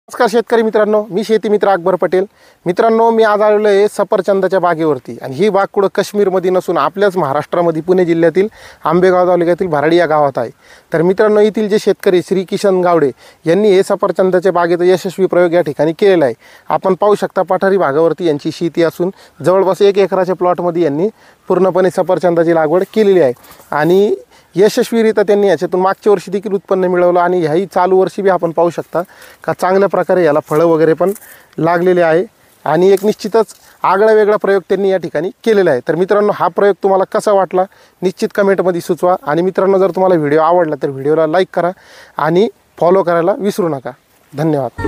नमस्कार शेतकरी मित्रांनो, मी शेती मित्र अकबर पटेल. मित्रांनो, मी आज आलेलो आहे सफरचंदाच्या बागेवरती आणि ही बाग कुठं काश्मीरमध्ये नसून आपल्याच महाराष्ट्रामध्ये पुणे जिल्ह्यातील आंबेगाव तालुक्यातील भारडी या गावात आहे. तर मित्रांनो, येथील जे शेतकरी श्री किशन गावडे यांनी हे सफरचंदाच्या बागेचा यशस्वी प्रयोग या ठिकाणी केलेला आहे. आपण पाहू शकता पठारी भागावरती यांची शेती असून जवळपास 1 एकराच्या प्लॉटमध्ये यांनी पूर्णपणे सफरचंदाची लागवड केलेली आहे आणि यशस्वीरित्या त्यांनी याच्यातून मागच्या वर्षी देखील उत्पन्न मिळवलं आणि ह्याही चालू वर्षी बी आपण पाहू शकता का चांगल्या प्रकारे याला फळं वगैरे पण लागलेले आहे आणि एक निश्चितच आगळा वेगळा प्रयोग त्यांनी या ठिकाणी केलेला आहे. तर मित्रांनो, हा प्रयोग तुम्हाला कसा वाटला निश्चित कमेंटमध्ये सुचवा आणि मित्रांनो, जर तुम्हाला व्हिडिओ आवडला तर व्हिडिओला लाईक करा आणि फॉलो करायला विसरू नका. धन्यवाद.